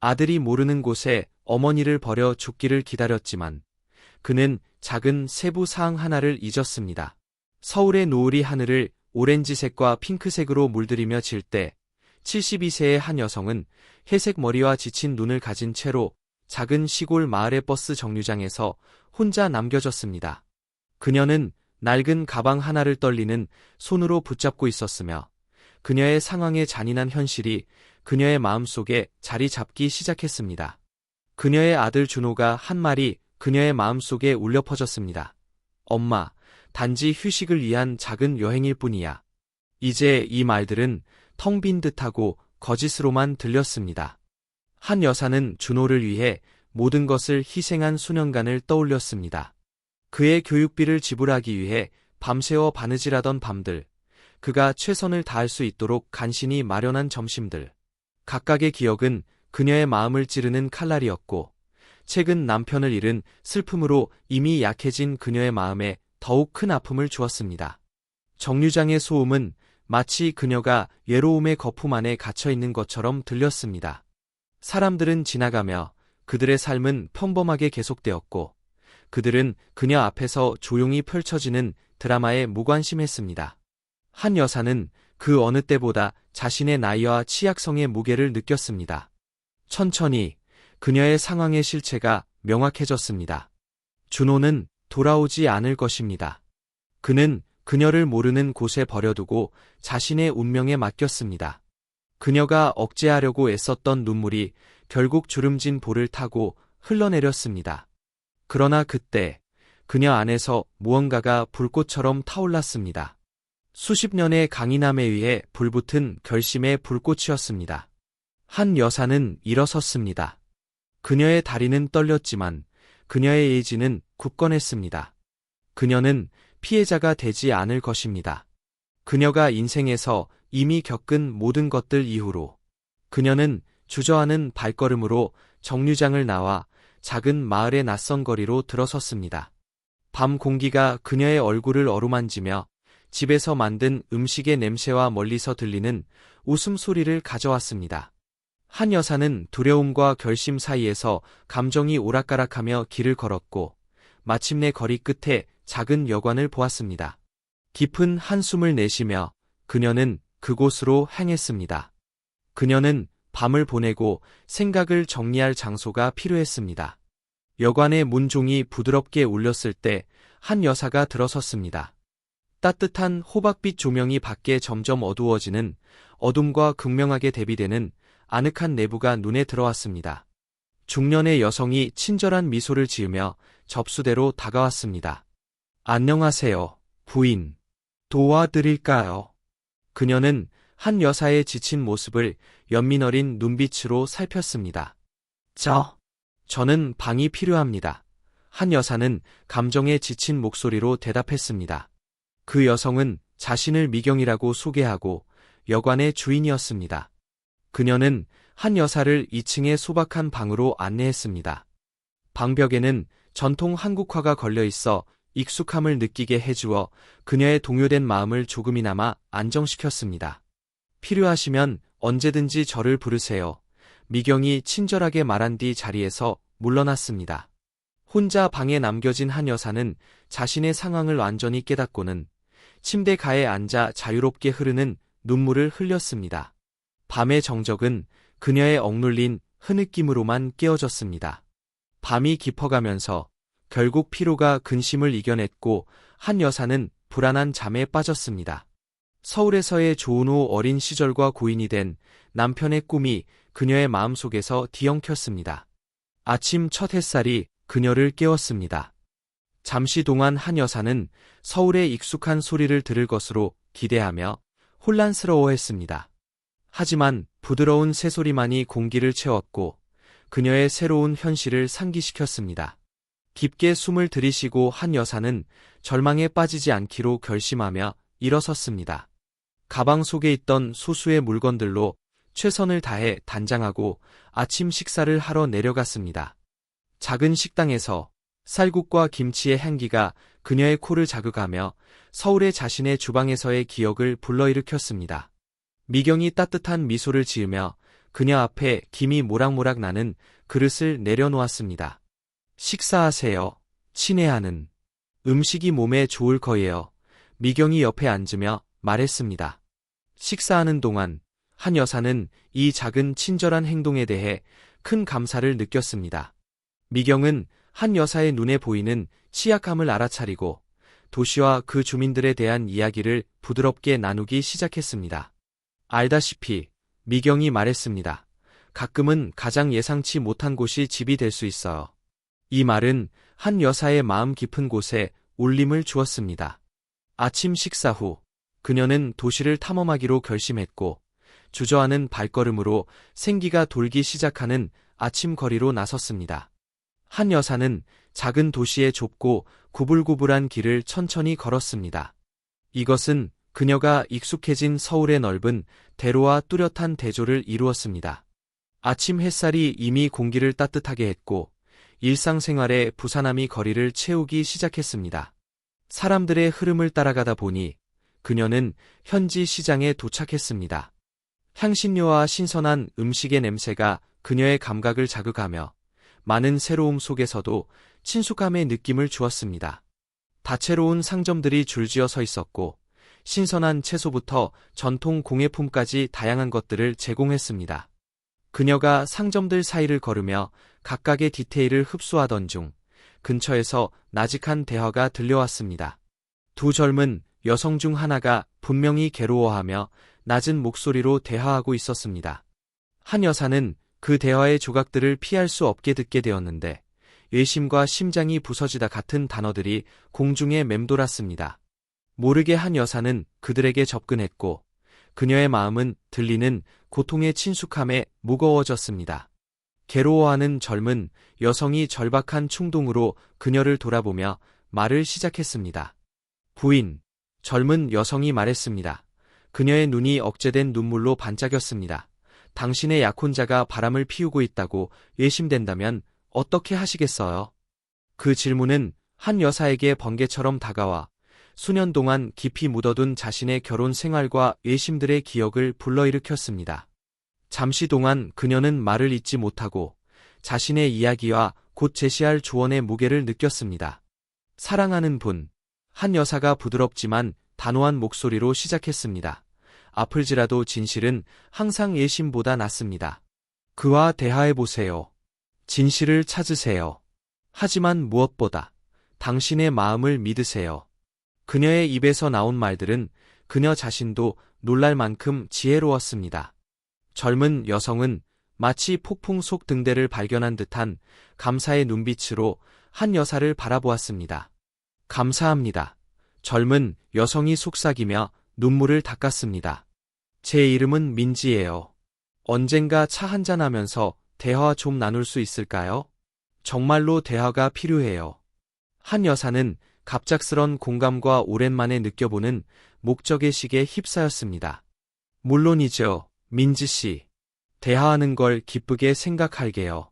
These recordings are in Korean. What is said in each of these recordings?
아들이 모르는 곳에 어머니를 버려 죽기를 기다렸지만 그는 작은 세부 사항 하나를 잊었습니다. 서울의 노을이 하늘을 오렌지색과 핑크색으로 물들이며 질 때 72세의 한 여성은 회색 머리와 지친 눈을 가진 채로 작은 시골 마을의 버스 정류장에서 혼자 남겨졌습니다. 그녀는 낡은 가방 하나를 떨리는 손으로 붙잡고 있었으며 그녀의 상황에 잔인한 현실이 그녀의 마음속에 자리 잡기 시작했습니다. 그녀의 아들 준호가 한 말이 그녀의 마음속에 울려 퍼졌습니다. 엄마, 단지 휴식을 위한 작은 여행일 뿐이야. 이제 이 말들은 텅 빈 듯하고 거짓으로만 들렸습니다. 한 여사는 준호를 위해 모든 것을 희생한 수년간을 떠올렸습니다. 그의 교육비를 지불하기 위해 밤새워 바느질하던 밤들, 그가 최선을 다할 수 있도록 간신히 마련한 점심들. 각각의 기억은 그녀의 마음을 찌르는 칼날이었고, 최근 남편을 잃은 슬픔으로 이미 약해진 그녀의 마음에 더욱 큰 아픔을 주었습니다. 정류장의 소음은 마치 그녀가 외로움의 거품 안에 갇혀있는 것처럼 들렸습니다. 사람들은 지나가며 그들의 삶은 평범하게 계속되었고, 그들은 그녀 앞에서 조용히 펼쳐지는 드라마에 무관심했습니다. 한 여사는 그 어느 때보다 자신의 나이와 취약성의 무게를 느꼈습니다. 천천히 그녀의 상황의 실체가 명확해졌습니다. 준호는 돌아오지 않을 것입니다. 그는 그녀를 모르는 곳에 버려두고 자신의 운명에 맡겼습니다. 그녀가 억제하려고 애썼던 눈물이 결국 주름진 볼을 타고 흘러내렸습니다. 그러나 그때 그녀 안에서 무언가가 불꽃처럼 타올랐습니다. 수십 년의 강인함에 의해 불붙은 결심의 불꽃이었습니다. 한 여사는 일어섰습니다. 그녀의 다리는 떨렸지만 그녀의 의지는 굳건했습니다. 그녀는 피해자가 되지 않을 것입니다. 그녀가 인생에서 이미 겪은 모든 것들 이후로 그녀는 주저하는 발걸음으로 정류장을 나와 작은 마을의 낯선 거리로 들어섰습니다. 밤 공기가 그녀의 얼굴을 어루만지며 집에서 만든 음식의 냄새와 멀리서 들리는 웃음소리를 가져왔습니다. 한 여사는 두려움과 결심 사이에서 감정이 오락가락하며 길을 걸었고 마침내 거리 끝에 작은 여관을 보았습니다. 깊은 한숨을 내쉬며 그녀는 그곳으로 향했습니다. 그녀는 밤을 보내고 생각을 정리할 장소가 필요했습니다. 여관의 문종이 부드럽게 울렸을 때 한 여사가 들어섰습니다. 따뜻한 호박빛 조명이 밖에 점점 어두워지는 어둠과 극명하게 대비되는 아늑한 내부가 눈에 들어왔습니다. 중년의 여성이 친절한 미소를 지으며 접수대로 다가왔습니다. 안녕하세요, 부인. 도와드릴까요? 그녀는 한 여사의 지친 모습을 연민 어린 눈빛으로 살폈습니다. 저는 방이 필요합니다. 한 여사는 감정에 지친 목소리로 대답했습니다. 그 여성은 자신을 미경이라고 소개하고 여관의 주인이었습니다. 그녀는 한 여사를 2층의 소박한 방으로 안내했습니다. 방벽에는 전통 한국화가 걸려 있어 익숙함을 느끼게 해주어 그녀의 동요된 마음을 조금이나마 안정시켰습니다. 필요하시면 언제든지 저를 부르세요. 미경이 친절하게 말한 뒤 자리에서 물러났습니다. 혼자 방에 남겨진 한 여사는 자신의 상황을 완전히 깨닫고는 침대 가에 앉아 자유롭게 흐르는 눈물을 흘렸습니다. 밤의 정적은 그녀의 억눌린 흐느낌으로만 깨어졌습니다. 밤이 깊어가면서 결국 피로가 근심을 이겨냈고 한 여사는 불안한 잠에 빠졌습니다. 서울에서의 좋은 후 어린 시절과 고인이 된 남편의 꿈이 그녀의 마음속에서 뒤엉켰습니다. 아침 첫 햇살이 그녀를 깨웠습니다. 잠시 동안 한 여사는 서울의 익숙한 소리를 들을 것으로 기대하며 혼란스러워했습니다. 하지만 부드러운 새소리만이 공기를 채웠고 그녀의 새로운 현실을 상기시켰습니다. 깊게 숨을 들이쉬고 한 여사는 절망에 빠지지 않기로 결심하며 일어섰습니다. 가방 속에 있던 소수의 물건들로 최선을 다해 단장하고 아침 식사를 하러 내려갔습니다. 작은 식당에서 쌀국과 김치의 향기가 그녀의 코를 자극하며 서울의 자신의 주방에서의 기억을 불러일으켰습니다. 미경이 따뜻한 미소를 지으며 그녀 앞에 김이 모락모락 나는 그릇을 내려놓았습니다. 식사하세요. 친애하는. 음식이 몸에 좋을 거예요. 미경이 옆에 앉으며 말했습니다. 식사하는 동안 한 여사는 이 작은 친절한 행동에 대해 큰 감사를 느꼈습니다. 미경은 한 여사의 눈에 보이는 취약함을 알아차리고 도시와 그 주민들에 대한 이야기를 부드럽게 나누기 시작했습니다. 알다시피 미경이 말했습니다. 가끔은 가장 예상치 못한 곳이 집이 될 수 있어요. 이 말은 한 여사의 마음 깊은 곳에 울림을 주었습니다. 아침 식사 후 그녀는 도시를 탐험하기로 결심했고 주저하는 발걸음으로 생기가 돌기 시작하는 아침 거리로 나섰습니다. 한 여사는 작은 도시의 좁고 구불구불한 길을 천천히 걸었습니다. 이것은 그녀가 익숙해진 서울의 넓은 대로와 뚜렷한 대조를 이루었습니다. 아침 햇살이 이미 공기를 따뜻하게 했고 일상생활의 부산함이 거리를 채우기 시작했습니다. 사람들의 흐름을 따라가다 보니 그녀는 현지 시장에 도착했습니다. 향신료와 신선한 음식의 냄새가 그녀의 감각을 자극하며 많은 새로움 속에서도 친숙함의 느낌을 주었습니다. 다채로운 상점들이 줄지어 서 있었고 신선한 채소부터 전통 공예품까지 다양한 것들을 제공했습니다. 그녀가 상점들 사이를 걸으며 각각의 디테일을 흡수하던 중 근처에서 나직한 대화가 들려왔습니다. 두 젊은 여성 중 하나가 분명히 괴로워하며 낮은 목소리로 대화하고 있었습니다. 한 여사는 그 대화의 조각들을 피할 수 없게 듣게 되었는데 외심과 심장이 부서지다 같은 단어들이 공중에 맴돌았습니다. 모르게 한 여사는 그들에게 접근했고 그녀의 마음은 들리는 고통의 친숙함에 무거워졌습니다. 괴로워하는 젊은 여성이 절박한 충동으로 그녀를 돌아보며 말을 시작했습니다. 부인, 젊은 여성이 말했습니다. 그녀의 눈이 억제된 눈물로 반짝였습니다. 당신의 약혼자가 바람을 피우고 있다고 외심된다면 어떻게 하시겠어요? 그 질문은 한 여사에게 번개처럼 다가와 수년 동안 깊이 묻어둔 자신의 결혼 생활과 외심들의 기억을 불러일으켰습니다. 잠시 동안 그녀는 말을 잇지 못하고 자신의 이야기와 곧 제시할 조언의 무게를 느꼈습니다. 사랑하는 분, 한 여사가 부드럽지만 단호한 목소리로 시작했습니다. 아플지라도 진실은 항상 예심보다 낫습니다. 그와 대화해보세요. 진실을 찾으세요. 하지만 무엇보다 당신의 마음을 믿으세요. 그녀의 입에서 나온 말들은 그녀 자신도 놀랄 만큼 지혜로웠습니다. 젊은 여성은 마치 폭풍 속 등대를 발견한 듯한 감사의 눈빛으로 한 여사를 바라보았습니다. 감사합니다. 젊은 여성이 속삭이며 눈물을 닦았습니다. 제 이름은 민지예요. 언젠가 차 한잔하면서 대화 좀 나눌 수 있을까요? 정말로 대화가 필요해요. 한 여사는 갑작스런 공감과 오랜만에 느껴보는 목적의식에 휩싸였습니다. 물론이죠, 민지 씨. 대화하는 걸 기쁘게 생각할게요.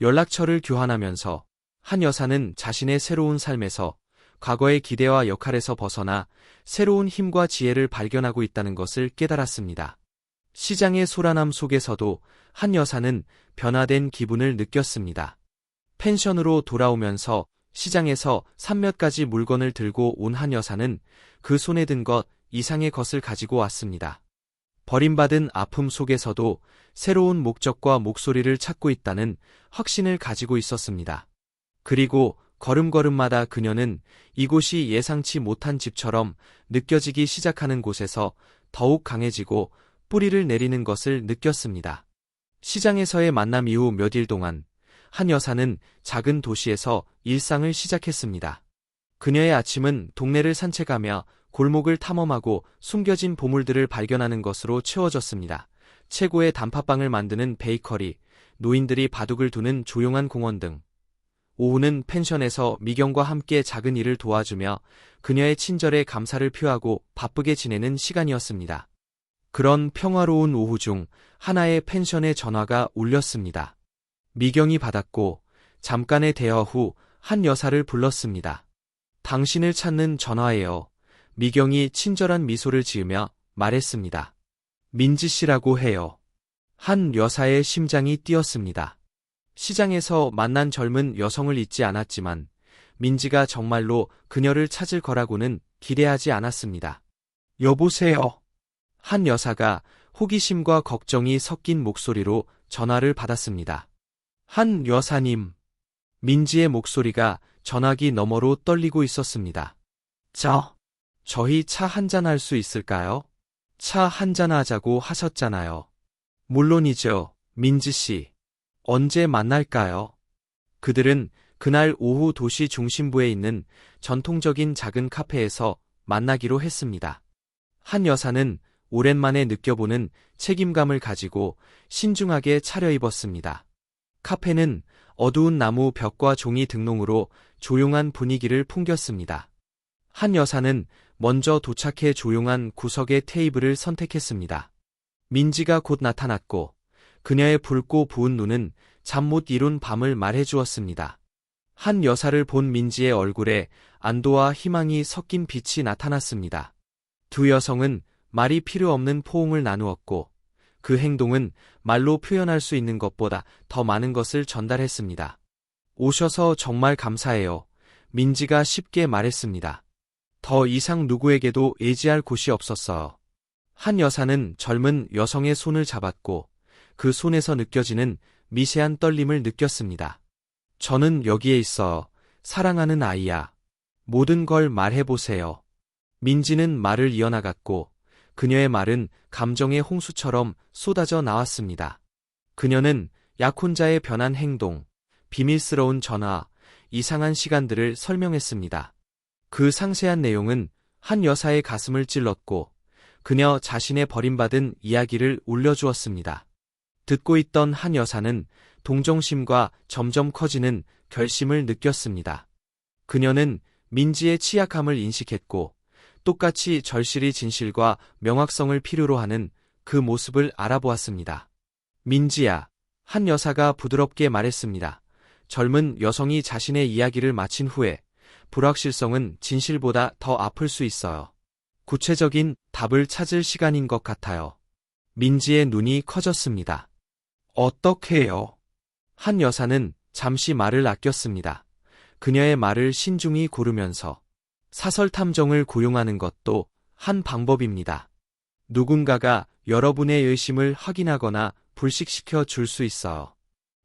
연락처를 교환하면서 한 여사는 자신의 새로운 삶에서 과거의 기대와 역할에서 벗어나 새로운 힘과 지혜를 발견하고 있다는 것을 깨달았습니다. 시장의 소란함 속에서도 한 여사는 변화된 기분을 느꼈습니다. 펜션으로 돌아오면서 시장에서 삼몇 가지 물건을 들고 온 한 여사는 그 손에 든 것 이상의 것을 가지고 왔습니다. 버림받은 아픔 속에서도 새로운 목적과 목소리를 찾고 있다는 확신을 가지고 있었습니다. 그리고 걸음걸음마다 그녀는 이곳이 예상치 못한 집처럼 느껴지기 시작하는 곳에서 더욱 강해지고 뿌리를 내리는 것을 느꼈습니다. 시장에서의 만남 이후 몇 일 동안 한 여사는 작은 도시에서 일상을 시작했습니다. 그녀의 아침은 동네를 산책하며 골목을 탐험하고 숨겨진 보물들을 발견하는 것으로 채워졌습니다. 최고의 단팥빵을 만드는 베이커리, 노인들이 바둑을 두는 조용한 공원 등. 오후는 펜션에서 미경과 함께 작은 일을 도와주며 그녀의 친절에 감사를 표하고 바쁘게 지내는 시간이었습니다. 그런 평화로운 오후 중 하나의 펜션의 전화가 울렸습니다. 미경이 받았고 잠깐의 대화 후 한 여사를 불렀습니다. 당신을 찾는 전화예요. 미경이 친절한 미소를 지으며 말했습니다. 민지 씨라고 해요. 한 여사의 심장이 뛰었습니다. 시장에서 만난 젊은 여성을 잊지 않았지만 민지가 정말로 그녀를 찾을 거라고는 기대하지 않았습니다. 여보세요. 한 여사가 호기심과 걱정이 섞인 목소리로 전화를 받았습니다. 한 여사님. 민지의 목소리가 전화기 너머로 떨리고 있었습니다. 저희 차 한잔 할 수 있을까요? 차 한잔 하자고 하셨잖아요. 물론이죠, 민지 씨. 언제 만날까요? 그들은 그날 오후 도시 중심부에 있는 전통적인 작은 카페에서 만나기로 했습니다. 한 여사는 오랜만에 느껴보는 책임감을 가지고 신중하게 차려입었습니다. 카페는 어두운 나무 벽과 종이 등롱으로 조용한 분위기를 풍겼습니다. 한 여사는 먼저 도착해 조용한 구석의 테이블을 선택했습니다. 민지가 곧 나타났고 그녀의 붉고 부은 눈은 잠 못 이룬 밤을 말해주었습니다. 한 여사를 본 민지의 얼굴에 안도와 희망이 섞인 빛이 나타났습니다. 두 여성은 말이 필요 없는 포옹을 나누었고 그 행동은 말로 표현할 수 있는 것보다 더 많은 것을 전달했습니다. 오셔서 정말 감사해요. 민지가 쉽게 말했습니다. 더 이상 누구에게도 의지할 곳이 없었어요. 한 여사는 젊은 여성의 손을 잡았고 그 손에서 느껴지는 미세한 떨림을 느꼈습니다. 저는 여기에 있어. 사랑하는 아이야. 모든 걸 말해보세요. 민지는 말을 이어나갔고 그녀의 말은 감정의 홍수처럼 쏟아져 나왔습니다. 그녀는 약혼자의 변한 행동, 비밀스러운 전화, 이상한 시간들을 설명했습니다. 그 상세한 내용은 한 여사의 가슴을 찔렀고 그녀 자신의 버림받은 이야기를 울려주었습니다. 듣고 있던 한 여사는 동정심과 점점 커지는 결심을 느꼈습니다. 그녀는 민지의 취약함을 인식했고 똑같이 절실히 진실과 명확성을 필요로 하는 그 모습을 알아보았습니다. 민지야, 한 여사가 부드럽게 말했습니다. 젊은 여성이 자신의 이야기를 마친 후에 불확실성은 진실보다 더 아플 수 있어요. 구체적인 답을 찾을 시간인 것 같아요. 민지의 눈이 커졌습니다. 어떻게요? 한 여사는 잠시 말을 아꼈습니다. 그녀의 말을 신중히 고르면서 사설 탐정을 고용하는 것도 한 방법입니다. 누군가가 여러분의 의심을 확인하거나 불식시켜 줄 수 있어요.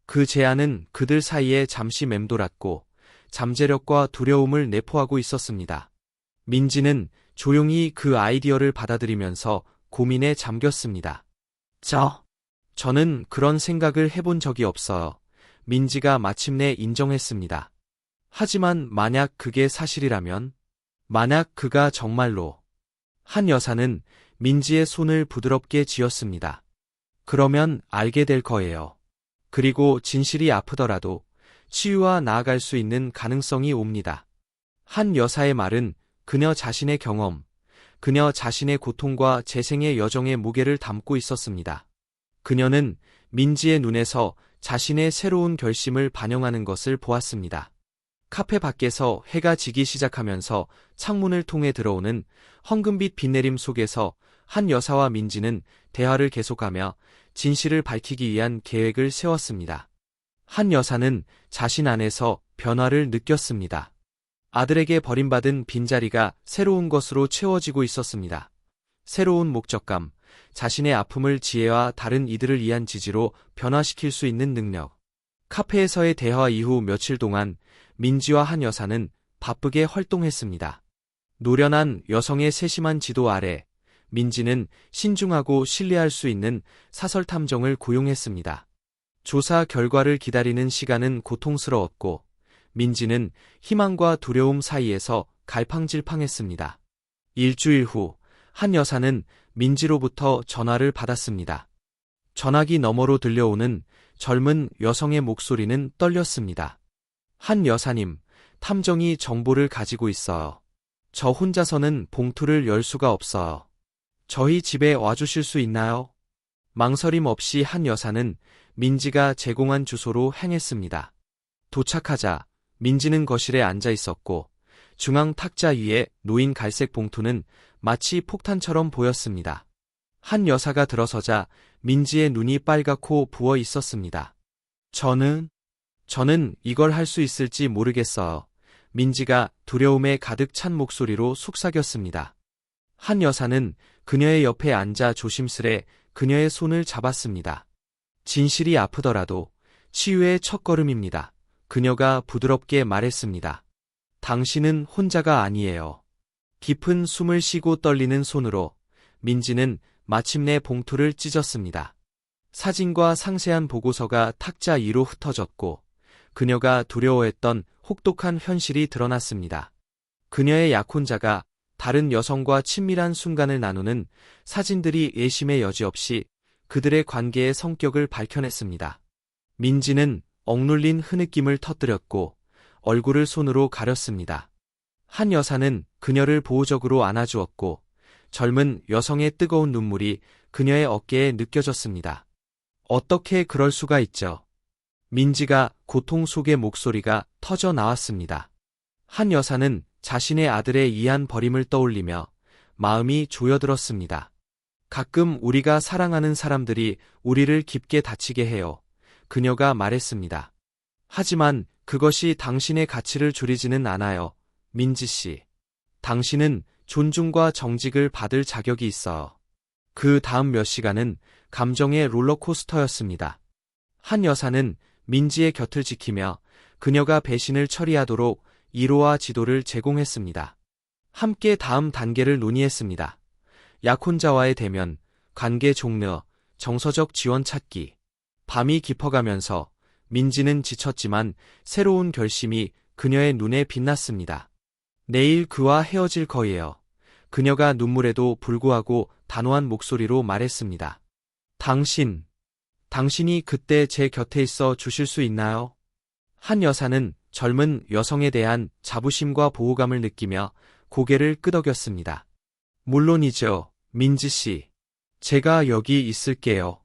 그 제안은 그들 사이에 잠시 맴돌았고 잠재력과 두려움을 내포하고 있었습니다. 민지는 조용히 그 아이디어를 받아들이면서 고민에 잠겼습니다. 저는 그런 생각을 해본 적이 없어요. 민지가 마침내 인정했습니다. 하지만 만약 그게 사실이라면? 만약 그가 정말로? 한 여사는 민지의 손을 부드럽게 쥐었습니다. 그러면 알게 될 거예요. 그리고 진실이 아프더라도 치유와 나아갈 수 있는 가능성이 옵니다. 한 여사의 말은 그녀 자신의 경험, 그녀 자신의 고통과 재생의 여정의 무게를 담고 있었습니다. 그녀는 민지의 눈에서 자신의 새로운 결심을 반영하는 것을 보았습니다. 카페 밖에서 해가 지기 시작하면서 창문을 통해 들어오는 황금빛 빛내림 속에서 한 여사와 민지는 대화를 계속하며 진실을 밝히기 위한 계획을 세웠습니다. 한 여사는 자신 안에서 변화를 느꼈습니다. 아들에게 버림받은 빈자리가 새로운 것으로 채워지고 있었습니다. 새로운 목적감, 자신의 아픔을 지혜와 다른 이들을 위한 지지로 변화시킬 수 있는 능력. 카페에서의 대화 이후 며칠 동안 민지와 한 여사는 바쁘게 활동했습니다. 노련한 여성의 세심한 지도 아래 민지는 신중하고 신뢰할 수 있는 사설 탐정을 고용했습니다. 조사 결과를 기다리는 시간은 고통스러웠고 민지는 희망과 두려움 사이에서 갈팡질팡했습니다. 일주일 후 한 여사는 민지로부터 전화를 받았습니다. 전화기 너머로 들려오는 젊은 여성의 목소리는 떨렸습니다. 한 여사님, 탐정이 정보를 가지고 있어요. 저 혼자서는 봉투를 열 수가 없어요. 저희 집에 와주실 수 있나요? 망설임 없이 한 여사는 민지가 제공한 주소로 행했습니다. 도착하자 민지는 거실에 앉아 있었고 중앙 탁자 위에 놓인 갈색 봉투는 마치 폭탄처럼 보였습니다. 한 여사가 들어서자 민지의 눈이 빨갛고 부어 있었습니다. 저는 이걸 할 수 있을지 모르겠어요. 민지가 두려움에 가득 찬 목소리로 속삭였습니다. 한 여사는 그녀의 옆에 앉아 조심스레 그녀의 손을 잡았습니다. 진실이 아프더라도 치유의 첫걸음입니다. 그녀가 부드럽게 말했습니다. 당신은 혼자가 아니에요. 깊은 숨을 쉬고 떨리는 손으로 민지는 마침내 봉투를 찢었습니다. 사진과 상세한 보고서가 탁자 위로 흩어졌고 그녀가 두려워했던 혹독한 현실이 드러났습니다. 그녀의 약혼자가 다른 여성과 친밀한 순간을 나누는 사진들이 예심의 여지 없이 그들의 관계의 성격을 밝혀냈습니다. 민지는 억눌린 흐느낌을 터뜨렸고 얼굴을 손으로 가렸습니다. 한 여사는 그녀를 보호적으로 안아주었고 젊은 여성의 뜨거운 눈물이 그녀의 어깨에 느껴졌습니다. 어떻게 그럴 수가 있죠? 민지가 고통 속의 목소리가 터져 나왔습니다. 한 여사는 자신의 아들의 이한 버림을 떠올리며 마음이 조여들었습니다. 가끔 우리가 사랑하는 사람들이 우리를 깊게 다치게 해요. 그녀가 말했습니다. 하지만 그것이 당신의 가치를 줄이지는 않아요. 민지 씨. 당신은 존중과 정직을 받을 자격이 있어요. 그 다음 몇 시간은 감정의 롤러코스터였습니다. 한 여사는 민지의 곁을 지키며 그녀가 배신을 처리하도록 위로와 지도를 제공했습니다. 함께 다음 단계를 논의했습니다. 약혼자와의 대면, 관계 종료, 정서적 지원 찾기. 밤이 깊어가면서 민지는 지쳤지만 새로운 결심이 그녀의 눈에 빛났습니다. 내일 그와 헤어질 거예요. 그녀가 눈물에도 불구하고 단호한 목소리로 말했습니다. 당신이 그때 제 곁에 있어 주실 수 있나요? 한 여사는 젊은 여성에 대한 자부심과 보호감을 느끼며 고개를 끄덕였습니다. 물론이죠, 민지 씨. 제가 여기 있을게요.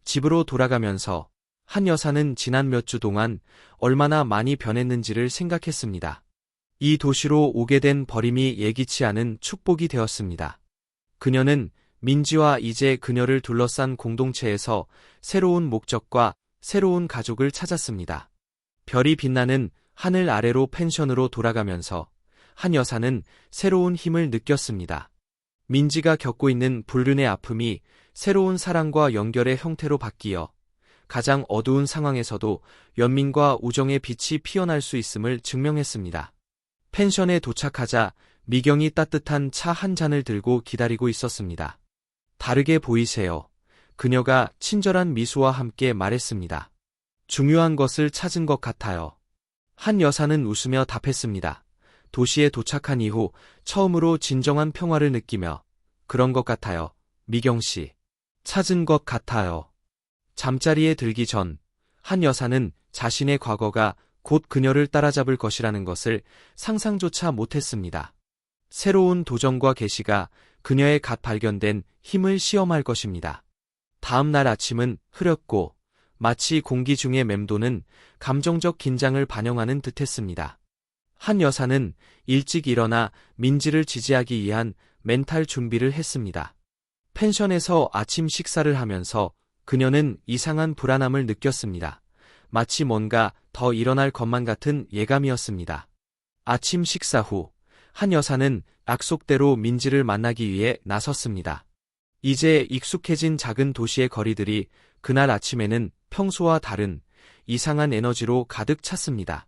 집으로 돌아가면서 한 여사는 지난 몇 주 동안 얼마나 많이 변했는지를 생각했습니다. 이 도시로 오게 된 버림이 예기치 않은 축복이 되었습니다. 그녀는 민지와 이제 그녀를 둘러싼 공동체에서 새로운 목적과 새로운 가족을 찾았습니다. 별이 빛나는 하늘 아래로 펜션으로 돌아가면서 한 여사는 새로운 힘을 느꼈습니다. 민지가 겪고 있는 불륜의 아픔이 새로운 사랑과 연결의 형태로 바뀌어 가장 어두운 상황에서도 연민과 우정의 빛이 피어날 수 있음을 증명했습니다. 펜션에 도착하자 미경이 따뜻한 차 한 잔을 들고 기다리고 있었습니다. 다르게 보이세요. 그녀가 친절한 미소와 함께 말했습니다. 중요한 것을 찾은 것 같아요. 한 여사는 웃으며 답했습니다. 도시에 도착한 이후 처음으로 진정한 평화를 느끼며 그런 것 같아요. 미경 씨. 찾은 것 같아요. 잠자리에 들기 전 한 여사는 자신의 과거가 곧 그녀를 따라잡을 것이라는 것을 상상조차 못했습니다. 새로운 도전과 계시가 그녀의 갓 발견된 힘을 시험할 것입니다. 다음 날 아침은 흐렸고 마치 공기 중에 맴도는 감정적 긴장을 반영하는 듯했습니다. 한 여사는 일찍 일어나 민지를 지지하기 위한 멘탈 준비를 했습니다. 펜션에서 아침 식사를 하면서 그녀는 이상한 불안함을 느꼈습니다. 마치 뭔가 더 일어날 것만 같은 예감이었습니다. 아침 식사 후 한 여사는 약속대로 민지를 만나기 위해 나섰습니다. 이제 익숙해진 작은 도시의 거리들이 그날 아침에는 평소와 다른 이상한 에너지로 가득 찼습니다.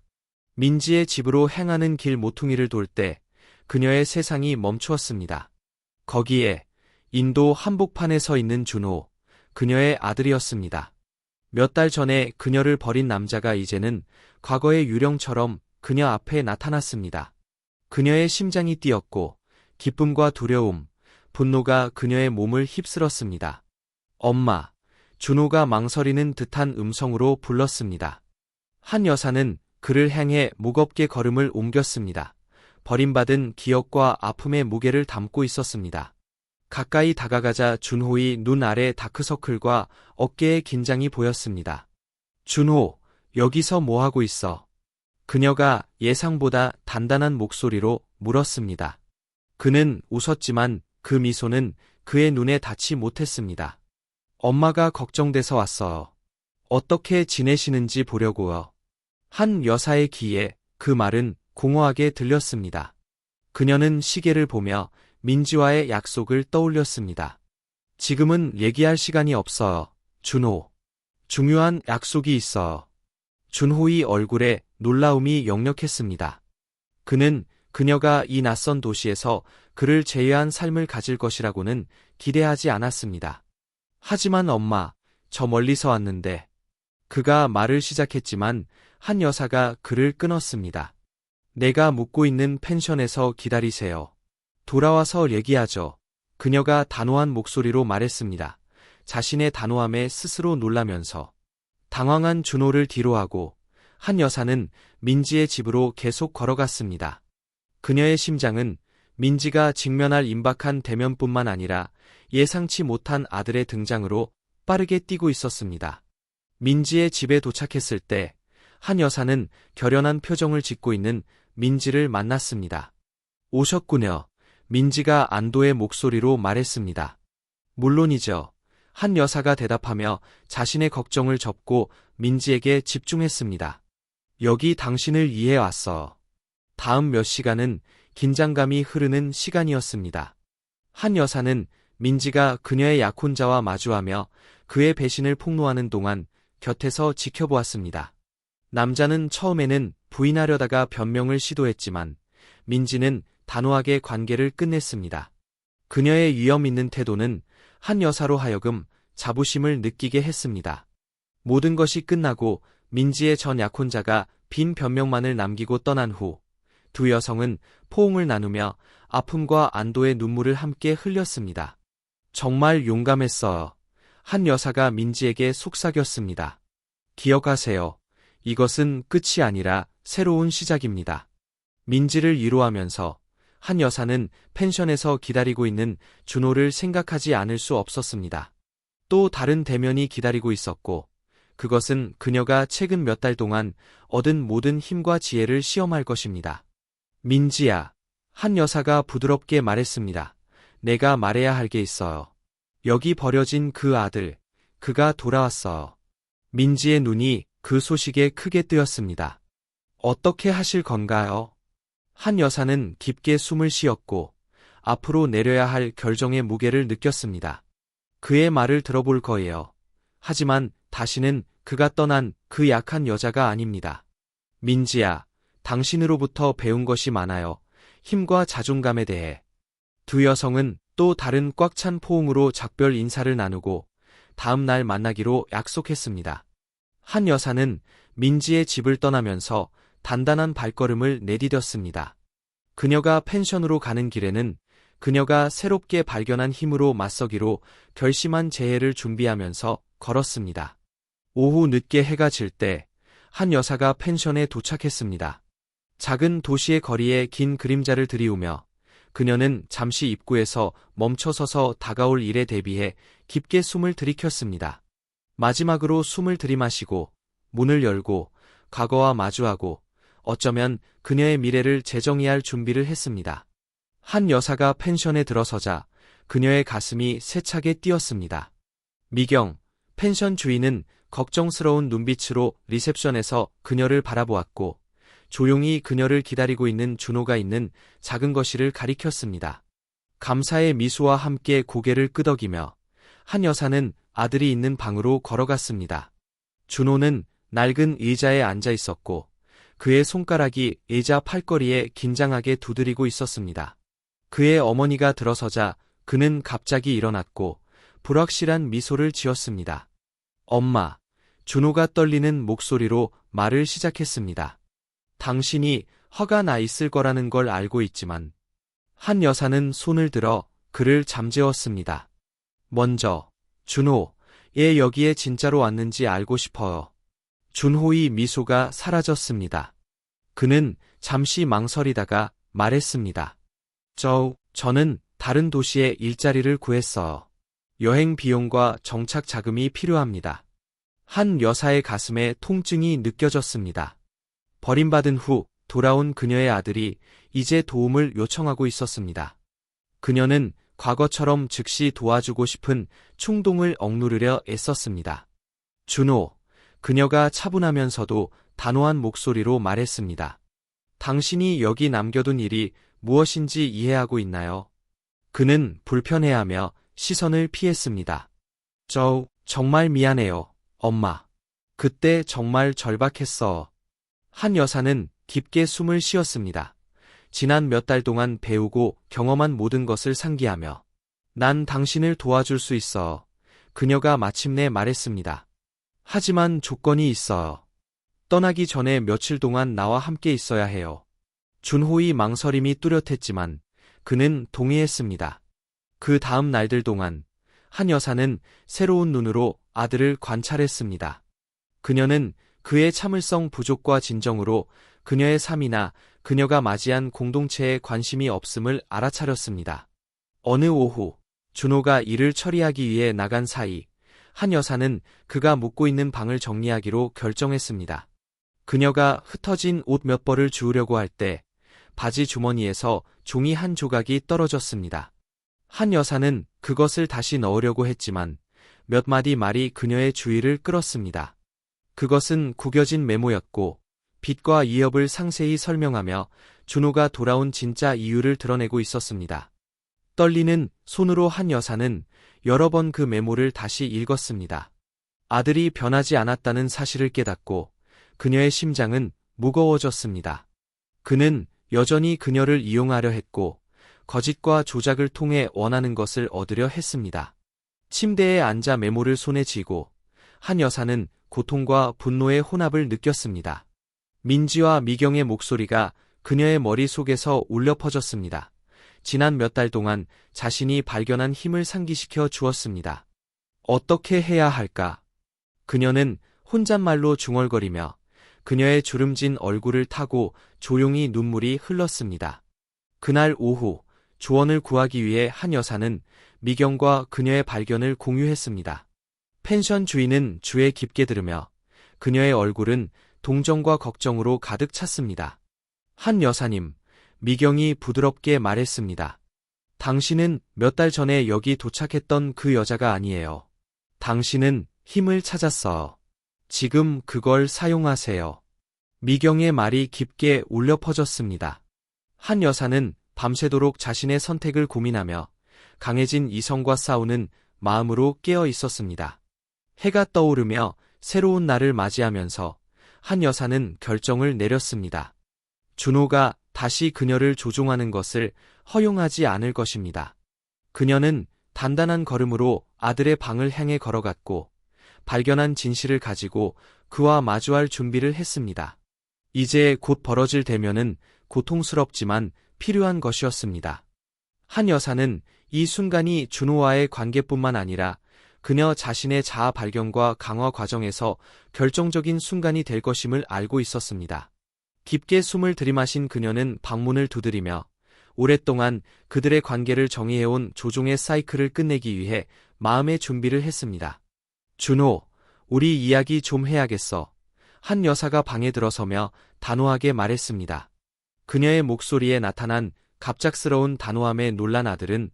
민지의 집으로 향하는 길 모퉁이를 돌 때 그녀의 세상이 멈추었습니다. 거기에 인도 한복판에 서 있는 준호, 그녀의 아들이었습니다. 몇 달 전에 그녀를 버린 남자가 이제는 과거의 유령처럼 그녀 앞에 나타났습니다. 그녀의 심장이 뛰었고 기쁨과 두려움, 분노가 그녀의 몸을 휩쓸었습니다. 엄마, 준호가 망설이는 듯한 음성으로 불렀습니다. 한 여사는 그를 향해 무겁게 걸음을 옮겼습니다. 버림받은 기억과 아픔의 무게를 담고 있었습니다. 가까이 다가가자 준호의 눈 아래 다크서클과 어깨에 긴장이 보였습니다. 준호, 여기서 뭐하고 있어? 그녀가 예상보다 단단한 목소리로 물었습니다. 그는 웃었지만 그 미소는 그의 눈에 닿지 못했습니다. 엄마가 걱정돼서 왔어요. 어떻게 지내시는지 보려고요. 한 여사의 귀에 그 말은 공허하게 들렸습니다. 그녀는 시계를 보며 민지와의 약속을 떠올렸습니다. 지금은 얘기할 시간이 없어요. 준호. 중요한 약속이 있어요. 준호의 얼굴에 놀라움이 역력했습니다. 그는 그녀가 이 낯선 도시에서 그를 제외한 삶을 가질 것이라고는 기대하지 않았습니다. 하지만 엄마, 저 멀리서 왔는데. 그가 말을 시작했지만 한 여사가 그를 끊었습니다. 내가 묵고 있는 펜션에서 기다리세요. 돌아와서 얘기하죠. 그녀가 단호한 목소리로 말했습니다. 자신의 단호함에 스스로 놀라면서. 당황한 준호를 뒤로하고 한 여사는 민지의 집으로 계속 걸어갔습니다. 그녀의 심장은 민지가 직면할 임박한 대면뿐만 아니라 예상치 못한 아들의 등장으로 빠르게 뛰고 있었습니다. 민지의 집에 도착했을 때 한 여사는 결연한 표정을 짓고 있는 민지를 만났습니다. 오셨군요. 민지가 안도의 목소리로 말했습니다. 물론이죠. 한 여사가 대답하며 자신의 걱정을 접고 민지에게 집중했습니다. 여기 당신을 위해 왔어. 다음 몇 시간은 긴장감이 흐르는 시간이었습니다. 한 여사는 민지가 그녀의 약혼자와 마주하며 그의 배신을 폭로하는 동안 곁에서 지켜보았습니다. 남자는 처음에는 부인하려다가 변명을 시도했지만 민지는 단호하게 관계를 끝냈습니다. 그녀의 위험 있는 태도는 한 여사로 하여금 자부심을 느끼게 했습니다. 모든 것이 끝나고 민지의 전 약혼자가 빈 변명만을 남기고 떠난 후 두 여성은 포옹을 나누며 아픔과 안도의 눈물을 함께 흘렸습니다. 정말 용감했어요. 한 여사가 민지에게 속삭였습니다. 기억하세요. 이것은 끝이 아니라 새로운 시작입니다. 민지를 위로하면서 한 여사는 펜션에서 기다리고 있는 준호를 생각하지 않을 수 없었습니다. 또 다른 대면이 기다리고 있었고 그것은 그녀가 최근 몇 달 동안 얻은 모든 힘과 지혜를 시험할 것입니다. 민지야, 한 여사가 부드럽게 말했습니다. 내가 말해야 할 게 있어요. 여기 버려진 그 아들, 그가 돌아왔어요. 민지의 눈이 그 소식에 크게 뜨였습니다. 어떻게 하실 건가요? 한 여사는 깊게 숨을 쉬었고 앞으로 내려야 할 결정의 무게를 느꼈습니다. 그의 말을 들어볼 거예요. 하지만 다시는 그가 떠난 그 약한 여자가 아닙니다. 민지야, 당신으로부터 배운 것이 많아요. 힘과 자존감에 대해. 두 여성은 또 다른 꽉 찬 포옹으로 작별 인사를 나누고 다음 날 만나기로 약속했습니다. 한 여사는 민지의 집을 떠나면서 단단한 발걸음을 내디뎠습니다. 그녀가 펜션으로 가는 길에는 그녀가 새롭게 발견한 힘으로 맞서기로 결심한 재해를 준비하면서 걸었습니다. 오후 늦게 해가 질 때 한 여사가 펜션에 도착했습니다. 작은 도시의 거리에 긴 그림자를 들이우며 그녀는 잠시 입구에서 멈춰서서 다가올 일에 대비해 깊게 숨을 들이켰습니다. 마지막으로 숨을 들이마시고 문을 열고 과거와 마주하고 어쩌면 그녀의 미래를 재정의할 준비를 했습니다. 한 여사가 펜션에 들어서자 그녀의 가슴이 세차게 뛰었습니다. 미경, 펜션 주인은 걱정스러운 눈빛으로 리셉션에서 그녀를 바라보았고 조용히 그녀를 기다리고 있는 준호가 있는 작은 거실을 가리켰습니다. 감사의 미소와 함께 고개를 끄덕이며 한 여사는 아들이 있는 방으로 걸어갔습니다. 준호는 낡은 의자에 앉아 있었고 그의 손가락이 의자 팔걸이에 긴장하게 두드리고 있었습니다. 그의 어머니가 들어서자 그는 갑자기 일어났고 불확실한 미소를 지었습니다. 엄마, 준호가 떨리는 목소리로 말을 시작했습니다. 당신이 화가 나 있을 거라는 걸 알고 있지만 한 여사는 손을 들어 그를 잠재웠습니다. 먼저 준호, 얘 여기에 진짜로 왔는지 알고 싶어요. 준호의 미소가 사라졌습니다. 그는 잠시 망설이다가 말했습니다. 저는 다른 도시에 일자리를 구했어요. 여행 비용과 정착 자금이 필요합니다. 한 여사의 가슴에 통증이 느껴졌습니다. 버림받은 후 돌아온 그녀의 아들이 이제 도움을 요청하고 있었습니다. 그녀는 과거처럼 즉시 도와주고 싶은 충동을 억누르려 애썼습니다. 준호, 그녀가 차분하면서도 단호한 목소리로 말했습니다. 당신이 여기 남겨둔 일이 무엇인지 이해하고 있나요? 그는 불편해하며 시선을 피했습니다. 정말 미안해요, 엄마. 그때 정말 절박했어. 한 여사는 깊게 숨을 쉬었습니다. 지난 몇 달 동안 배우고 경험한 모든 것을 상기하며 난 당신을 도와줄 수 있어. 그녀가 마침내 말했습니다. 하지만 조건이 있어요. 떠나기 전에 며칠 동안 나와 함께 있어야 해요. 준호의 망설임이 뚜렷했지만 그는 동의했습니다. 그 다음 날들 동안 한 여사는 새로운 눈으로 아들을 관찰했습니다. 그녀는 그의 참을성 부족과 진정으로 그녀의 삶이나 그녀가 맞이한 공동체에 관심이 없음을 알아차렸습니다. 어느 오후, 준호가 일을 처리하기 위해 나간 사이, 한 여사는 그가 묵고 있는 방을 정리하기로 결정했습니다. 그녀가 흩어진 옷 몇 벌을 주우려고 할 때, 바지 주머니에서 종이 한 조각이 떨어졌습니다. 한 여사는 그것을 다시 넣으려고 했지만, 몇 마디 말이 그녀의 주의를 끌었습니다. 그것은 구겨진 메모였고, 빚과 이업을 상세히 설명하며 준호가 돌아온 진짜 이유를 드러내고 있었습니다. 떨리는 손으로 한 여사는 여러 번 그 메모를 다시 읽었습니다. 아들이 변하지 않았다는 사실을 깨닫고 그녀의 심장은 무거워졌습니다. 그는 여전히 그녀를 이용하려 했고 거짓과 조작을 통해 원하는 것을 얻으려 했습니다. 침대에 앉아 메모를 손에 쥐고 한 여사는 고통과 분노의 혼합을 느꼈습니다. 민지와 미경의 목소리가 그녀의 머릿속에서 울려 퍼졌습니다. 지난 몇 달 동안 자신이 발견한 힘을 상기시켜 주었습니다. 어떻게 해야 할까? 그녀는 혼잣말로 중얼거리며 그녀의 주름진 얼굴을 타고 조용히 눈물이 흘렀습니다. 그날 오후 조언을 구하기 위해 한 여사는 미경과 그녀의 발견을 공유했습니다. 펜션 주인은 주에 깊게 들으며 그녀의 얼굴은 동정과 걱정으로 가득 찼습니다. 한 여사님, 미경이 부드럽게 말했습니다. 당신은 몇 달 전에 여기 도착했던 그 여자가 아니에요. 당신은 힘을 찾았어요. 지금 그걸 사용하세요. 미경의 말이 깊게 울려 퍼졌습니다. 한 여사는 밤새도록 자신의 선택을 고민하며 강해진 이성과 싸우는 마음으로 깨어 있었습니다. 해가 떠오르며 새로운 날을 맞이하면서 한 여사는 결정을 내렸습니다. 준호가 다시 그녀를 조종하는 것을 허용하지 않을 것입니다. 그녀는 단단한 걸음으로 아들의 방을 향해 걸어갔고 발견한 진실을 가지고 그와 마주할 준비를 했습니다. 이제 곧 벌어질 대면은 고통스럽지만 필요한 것이었습니다. 한 여사는 이 순간이 준호와의 관계뿐만 아니라 그녀 자신의 자아 발견과 강화 과정에서 결정적인 순간이 될 것임을 알고 있었습니다. 깊게 숨을 들이마신 그녀는 방문을 두드리며 오랫동안 그들의 관계를 정의해온 조종의 사이클을 끝내기 위해 마음의 준비를 했습니다. 준호, 우리 이야기 좀 해야겠어. 한 여사가 방에 들어서며 단호하게 말했습니다. 그녀의 목소리에 나타난 갑작스러운 단호함에 놀란 아들은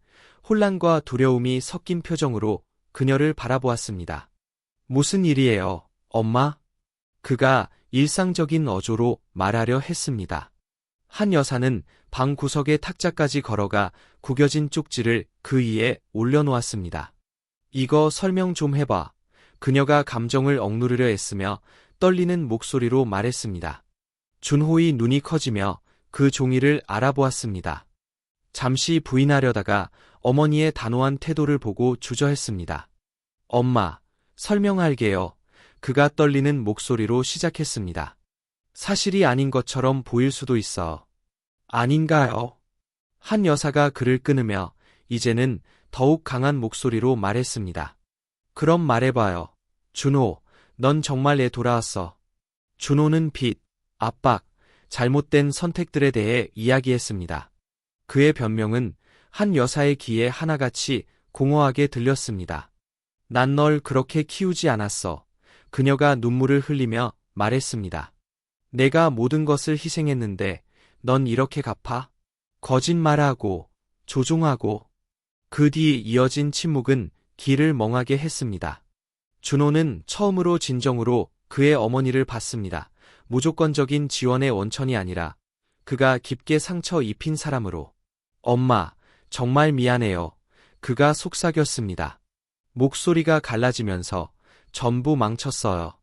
혼란과 두려움이 섞인 표정으로 그녀를 바라보았습니다. 무슨 일이에요, 엄마? 그가 일상적인 어조로 말하려 했습니다. 한 여사는 방 구석의 탁자까지 걸어가 구겨진 쪽지를 그 위에 올려놓았습니다. 이거 설명 좀 해봐. 그녀가 감정을 억누르려 애쓰며 떨리는 목소리로 말했습니다. 준호의 눈이 커지며 그 종이를 알아보았습니다. 잠시 부인하려다가 어머니의 단호한 태도를 보고 주저했습니다. 엄마, 설명할게요. 그가 떨리는 목소리로 시작했습니다. 사실이 아닌 것처럼 보일 수도 있어. 아닌가요? 한 여사가 그를 끊으며 이제는 더욱 강한 목소리로 말했습니다. 그럼 말해봐요. 준호, 넌 정말 애 돌아왔어. 준호는 빚, 압박, 잘못된 선택들에 대해 이야기했습니다. 그의 변명은 한 여사의 귀에 하나같이 공허하게 들렸습니다. 난 널 그렇게 키우지 않았어. 그녀가 눈물을 흘리며 말했습니다. 내가 모든 것을 희생했는데 넌 이렇게 갚아? 거짓말하고 조종하고. 그 뒤 이어진 침묵은 길을 멍하게 했습니다. 준호는 처음으로 진정으로 그의 어머니를 봤습니다. 무조건적인 지원의 원천이 아니라 그가 깊게 상처 입힌 사람으로. 엄마, 정말 미안해요. 그가 속삭였습니다. 목소리가 갈라지면서 전부 망쳤어요.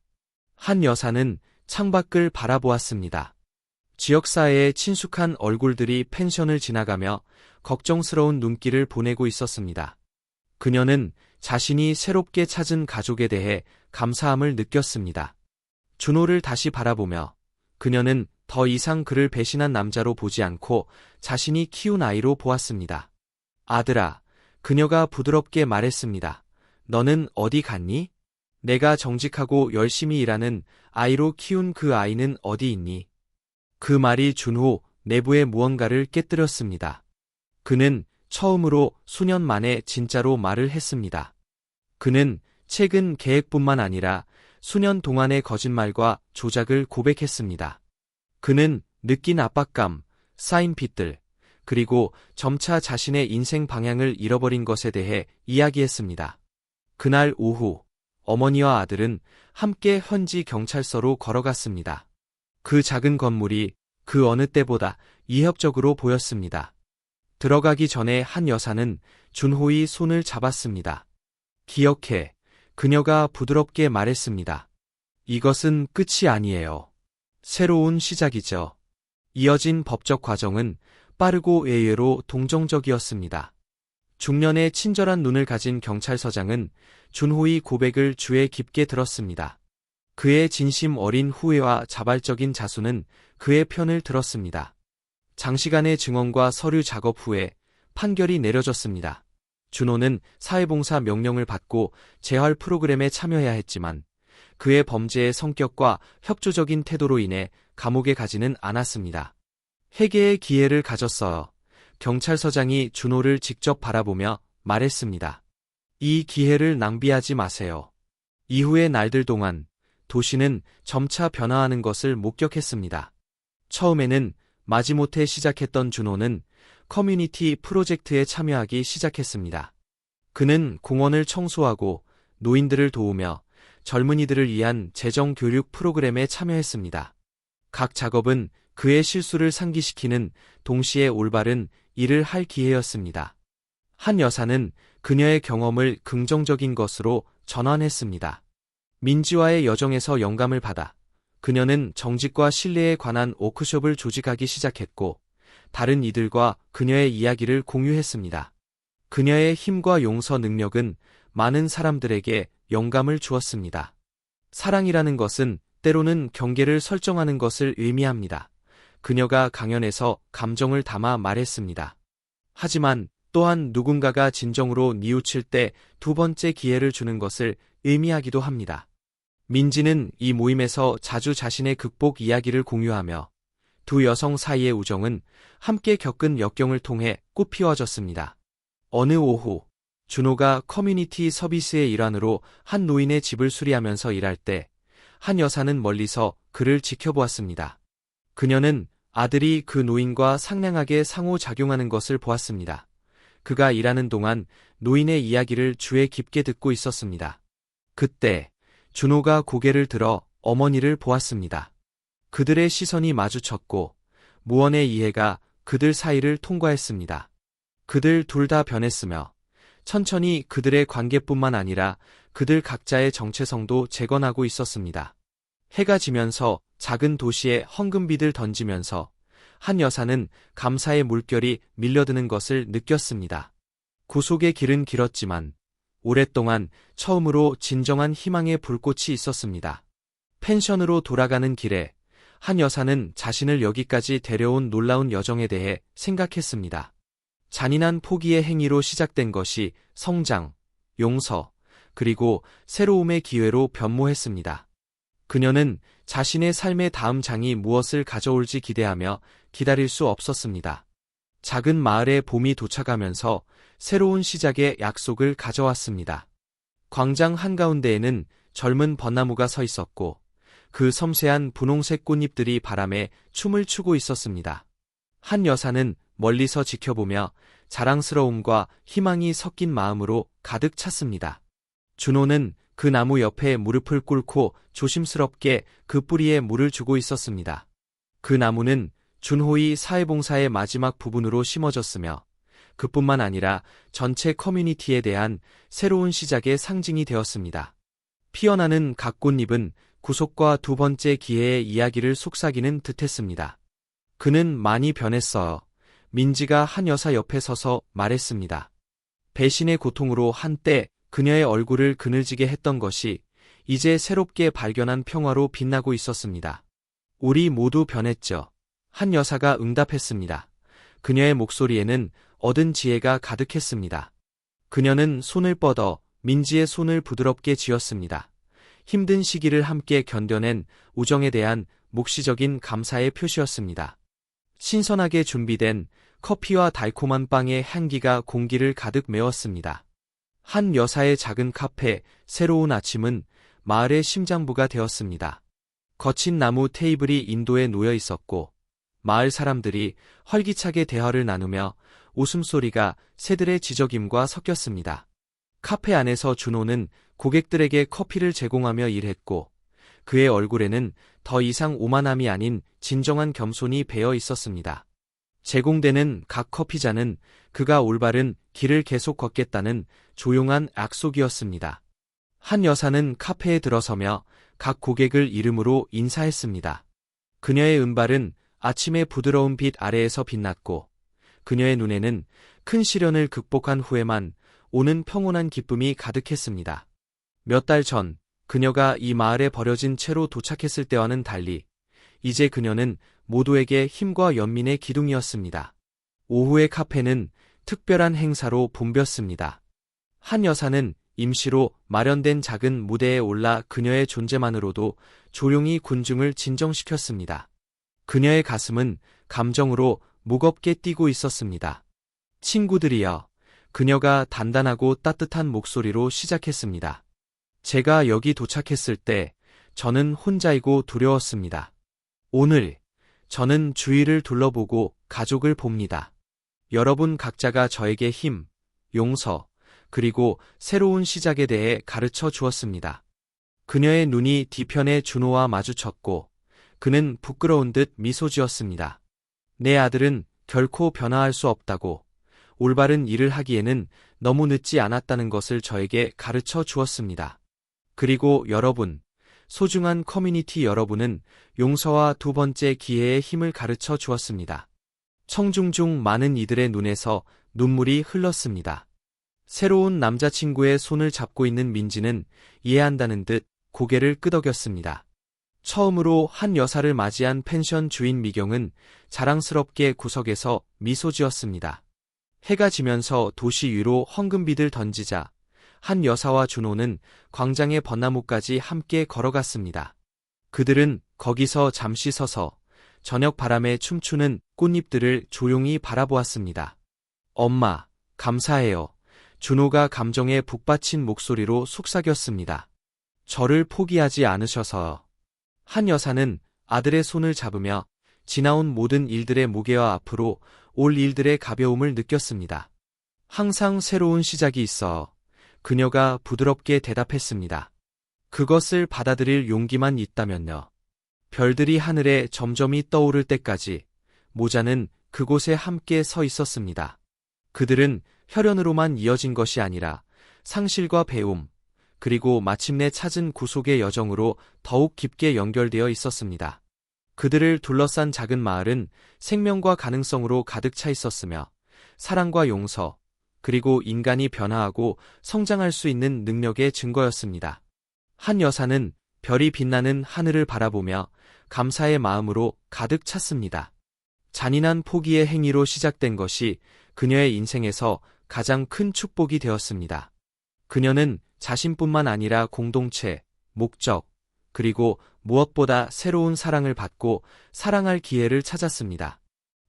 한 여사는 창밖을 바라보았습니다. 지역사회의 친숙한 얼굴들이 펜션을 지나가며 걱정스러운 눈길을 보내고 있었습니다. 그녀는 자신이 새롭게 찾은 가족에 대해 감사함을 느꼈습니다. 준호를 다시 바라보며 그녀는 더 이상 그를 배신한 남자로 보지 않고 자신이 키운 아이로 보았습니다. 아들아, 그녀가 부드럽게 말했습니다. 너는 어디 갔니? 내가 정직하고 열심히 일하는 아이로 키운 그 아이는 어디 있니? 그 말이 준호 내부의 무언가를 깨뜨렸습니다. 그는 처음으로 수년 만에 진짜로 말을 했습니다. 그는 최근 계획뿐만 아니라 수년 동안의 거짓말과 조작을 고백했습니다. 그는 느낀 압박감, 쌓인 빚들, 그리고 점차 자신의 인생 방향을 잃어버린 것에 대해 이야기했습니다. 그날 오후, 어머니와 아들은 함께 현지 경찰서로 걸어갔습니다. 그 작은 건물이 그 어느 때보다 위협적으로 보였습니다. 들어가기 전에 한 여사는 준호의 손을 잡았습니다. 기억해, 그녀가 부드럽게 말했습니다. 이것은 끝이 아니에요. 새로운 시작이죠. 이어진 법적 과정은 빠르고 의외로 동정적이었습니다. 중년의 친절한 눈을 가진 경찰서장은 준호의 고백을 주에 깊게 들었습니다. 그의 진심 어린 후회와 자발적인 자수는 그의 편을 들었습니다. 장시간의 증언과 서류 작업 후에 판결이 내려졌습니다. 준호는 사회봉사 명령을 받고 재활 프로그램에 참여해야 했지만 그의 범죄의 성격과 협조적인 태도로 인해 감옥에 가지는 않았습니다. 회개의 기회를 가졌어요. 경찰서장이 준호를 직접 바라보며 말했습니다. 이 기회를 낭비하지 마세요. 이후의 날들 동안 도시는 점차 변화하는 것을 목격했습니다. 처음에는 마지못해 시작했던 준호는 커뮤니티 프로젝트에 참여하기 시작했습니다. 그는 공원을 청소하고 노인들을 도우며 젊은이들을 위한 재정교육 프로그램에 참여했습니다. 각 작업은 그의 실수를 상기시키는 동시에 올바른 일을 할 기회였습니다. 한 여사는 그녀의 경험을 긍정적인 것으로 전환했습니다. 민지와의 여정에서 영감을 받아 그녀는 정직과 신뢰에 관한 워크숍을 조직하기 시작했고 다른 이들과 그녀의 이야기를 공유했습니다. 그녀의 힘과 용서 능력은 많은 사람들에게 영감을 주었습니다. 사랑이라는 것은 때로는 경계를 설정하는 것을 의미합니다. 그녀가 강연에서 감정을 담아 말했습니다. 하지만 또한 누군가가 진정으로 뉘우칠 때 두 번째 기회를 주는 것을 의미하기도 합니다. 민지는 이 모임에서 자주 자신의 극복 이야기를 공유하며 두 여성 사이의 우정은 함께 겪은 역경을 통해 꽃피워졌습니다. 어느 오후, 준호가 커뮤니티 서비스의 일환으로 한 노인의 집을 수리하면서 일할 때 한 여사는 멀리서 그를 지켜보았습니다. 그녀는 아들이 그 노인과 상냥하게 상호작용하는 것을 보았습니다. 그가 일하는 동안 노인의 이야기를 주에 깊게 듣고 있었습니다. 그때 준호가 고개를 들어 어머니를 보았습니다. 그들의 시선이 마주쳤고 무언의 이해가 그들 사이를 통과했습니다. 그들 둘 다 변했으며 천천히 그들의 관계뿐만 아니라 그들 각자의 정체성도 재건하고 있었습니다. 해가 지면서 작은 도시에 황금빛을 던지면서 한 여사는 감사의 물결이 밀려드는 것을 느꼈습니다. 구속의 길은 길었지만 오랫동안 처음으로 진정한 희망의 불꽃이 있었습니다. 펜션으로 돌아가는 길에 한 여사는 자신을 여기까지 데려온 놀라운 여정에 대해 생각했습니다. 잔인한 포기의 행위로 시작된 것이 성장, 용서, 그리고 새로움의 기회로 변모했습니다. 그녀는 자신의 삶의 다음 장이 무엇을 가져올지 기대하며 기다릴 수 없었습니다. 작은 마을에 봄이 도착하면서 새로운 시작의 약속을 가져왔습니다. 광장 한가운데에는 젊은 벚나무가 서 있었고 그 섬세한 분홍색 꽃잎들이 바람에 춤을 추고 있었습니다. 한 여사는 멀리서 지켜보며 자랑스러움과 희망이 섞인 마음으로 가득 찼습니다. 준호는 그 나무 옆에 무릎을 꿇고 조심스럽게 그 뿌리에 물을 주고 있었습니다. 그 나무는 준호의 사회봉사의 마지막 부분으로 심어졌으며 그뿐만 아니라 전체 커뮤니티에 대한 새로운 시작의 상징이 되었습니다. 피어나는 각 꽃잎은 구속과 두 번째 기회의 이야기를 속삭이는 듯했습니다. 그는 많이 변했어요. 민지가 한 여사 옆에 서서 말했습니다. 배신의 고통으로 한때 그녀의 얼굴을 그늘지게 했던 것이 이제 새롭게 발견한 평화로 빛나고 있었습니다. 우리 모두 변했죠. 한 여사가 응답했습니다. 그녀의 목소리에는 얻은 지혜가 가득했습니다. 그녀는 손을 뻗어 민지의 손을 부드럽게 쥐었습니다. 힘든 시기를 함께 견뎌낸 우정에 대한 묵시적인 감사의 표시였습니다. 신선하게 준비된 커피와 달콤한 빵의 향기가 공기를 가득 메웠습니다. 한 여사의 작은 카페, 새로운 아침은 마을의 심장부가 되었습니다. 거친 나무 테이블이 인도에 놓여 있었고, 마을 사람들이 활기차게 대화를 나누며 웃음소리가 새들의 지저귐과 섞였습니다. 카페 안에서 준호는 고객들에게 커피를 제공하며 일했고, 그의 얼굴에는 더 이상 오만함이 아닌 진정한 겸손이 배어 있었습니다. 제공되는 각 커피잔은 그가 올바른 길을 계속 걷겠다는 조용한 약속이었습니다. 한 여사는 카페에 들어서며 각 고객을 이름으로 인사했습니다. 그녀의 은발은 아침의 부드러운 빛 아래에서 빛났고, 그녀의 눈에는 큰 시련을 극복한 후에만 오는 평온한 기쁨이 가득했습니다. 몇 달 전, 그녀가 이 마을에 버려진 채로 도착했을 때와는 달리, 이제 그녀는 모두에게 힘과 연민의 기둥이었습니다. 오후의 카페는 특별한 행사로 붐볐습니다. 한 여사는 임시로 마련된 작은 무대에 올라 그녀의 존재만으로도 조용히 군중을 진정시켰습니다. 그녀의 가슴은 감정으로 무겁게 뛰고 있었습니다. 친구들이여, 그녀가 단단하고 따뜻한 목소리로 시작했습니다. 제가 여기 도착했을 때 저는 혼자이고 두려웠습니다. 오늘 저는 주위를 둘러보고 가족을 봅니다. 여러분 각자가 저에게 힘, 용서, 그리고 새로운 시작에 대해 가르쳐 주었습니다. 그녀의 눈이 뒤편의 준호와 마주쳤고 그는 부끄러운 듯 미소 지었습니다. 내 아들은 결코 변화할 수 없다고, 올바른 일을 하기에는 너무 늦지 않았다는 것을 저에게 가르쳐 주었습니다. 그리고 여러분, 소중한 커뮤니티 여러분은 용서와 두 번째 기회의 힘을 가르쳐 주었습니다. 청중 중 많은 이들의 눈에서 눈물이 흘렀습니다. 새로운 남자친구의 손을 잡고 있는 민지는 이해한다는 듯 고개를 끄덕였습니다. 처음으로 한 여사를 맞이한 펜션 주인 미경은 자랑스럽게 구석에서 미소 지었습니다. 해가 지면서 도시 위로 황금빛을 던지자 한 여사와 준호는 광장의 벚나무까지 함께 걸어갔습니다. 그들은 거기서 잠시 서서 저녁 바람에 춤추는 꽃잎들을 조용히 바라보았습니다. 엄마, 감사해요. 준호가 감정에 북받친 목소리로 속삭였습니다. 저를 포기하지 않으셔서요. 한 여사는 아들의 손을 잡으며 지나온 모든 일들의 무게와 앞으로 올 일들의 가벼움을 느꼈습니다. 항상 새로운 시작이 있어. 그녀가 부드럽게 대답했습니다. 그것을 받아들일 용기만 있다면요. 별들이 하늘에 점점이 떠오를 때까지 모자는 그곳에 함께 서 있었습니다. 그들은 혈연으로만 이어진 것이 아니라 상실과 배움, 그리고 마침내 찾은 구속의 여정으로 더욱 깊게 연결되어 있었습니다. 그들을 둘러싼 작은 마을은 생명과 가능성으로 가득 차 있었으며 사랑과 용서, 그리고 인간이 변화하고 성장할 수 있는 능력의 증거였습니다. 한 여사는 별이 빛나는 하늘을 바라보며 감사의 마음으로 가득 찼습니다. 잔인한 포기의 행위로 시작된 것이 그녀의 인생에서 가장 큰 축복이 되었습니다. 그녀는 자신뿐만 아니라 공동체, 목적, 그리고 무엇보다 새로운 사랑을 받고 사랑할 기회를 찾았습니다.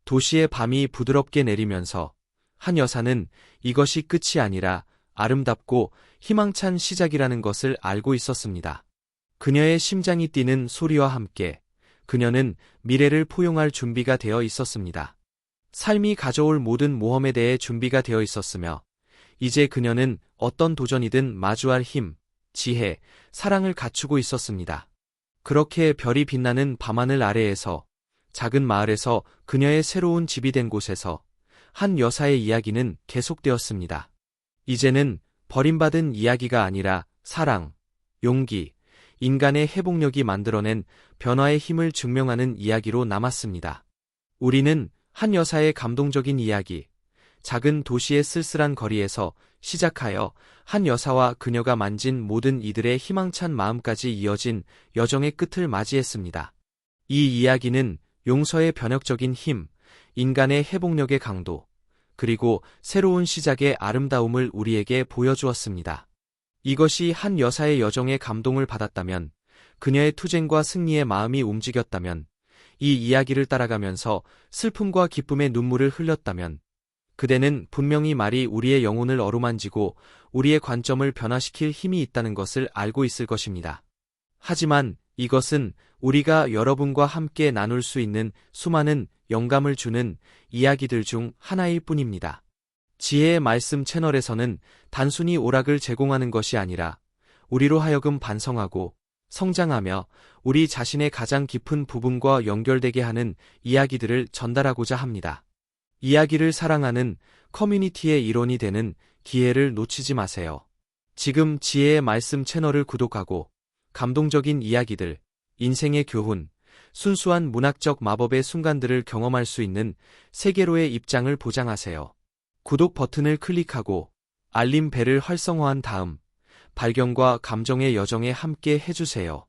도시의 밤이 부드럽게 내리면서 한 여사는 이것이 끝이 아니라 아름답고 희망찬 시작이라는 것을 알고 있었습니다. 그녀의 심장이 뛰는 소리와 함께 그녀는 미래를 포용할 준비가 되어 있었습니다. 삶이 가져올 모든 모험에 대해 준비가 되어 있었으며, 이제 그녀는 어떤 도전이든 마주할 힘, 지혜, 사랑을 갖추고 있었습니다. 그렇게 별이 빛나는 밤하늘 아래에서, 작은 마을에서, 그녀의 새로운 집이 된 곳에서 한 여사의 이야기는 계속되었습니다. 이제는 버림받은 이야기가 아니라 사랑, 용기, 인간의 회복력이 만들어낸 변화의 힘을 증명하는 이야기로 남았습니다. 우리는 한 여사의 감동적인 이야기, 작은 도시의 쓸쓸한 거리에서 시작하여 한 여사와 그녀가 만진 모든 이들의 희망찬 마음까지 이어진 여정의 끝을 맞이했습니다. 이 이야기는 용서의 변혁적인 힘, 인간의 회복력의 강도, 그리고 새로운 시작의 아름다움을 우리에게 보여주었습니다. 이것이 한 여사의 여정에 감동을 받았다면, 그녀의 투쟁과 승리의 마음이 움직였다면, 이 이야기를 따라가면서 슬픔과 기쁨의 눈물을 흘렸다면, 그대는 분명히 말이 우리의 영혼을 어루만지고 우리의 관점을 변화시킬 힘이 있다는 것을 알고 있을 것입니다. 하지만 이것은 우리가 여러분과 함께 나눌 수 있는 수많은 영감을 주는 이야기들 중 하나일 뿐입니다. 지혜의 말씀 채널에서는 단순히 오락을 제공하는 것이 아니라 우리로 하여금 반성하고 성장하며 우리 자신의 가장 깊은 부분과 연결되게 하는 이야기들을 전달하고자 합니다. 이야기를 사랑하는 커뮤니티의 일원이 되는 기회를 놓치지 마세요. 지금 지혜의 말씀 채널을 구독하고 감동적인 이야기들, 인생의 교훈, 순수한 문학적 마법의 순간들을 경험할 수 있는 세계로의 입장을 보장하세요. 구독 버튼을 클릭하고 알림 벨을 활성화한 다음 발견과 감정의 여정에 함께 해주세요.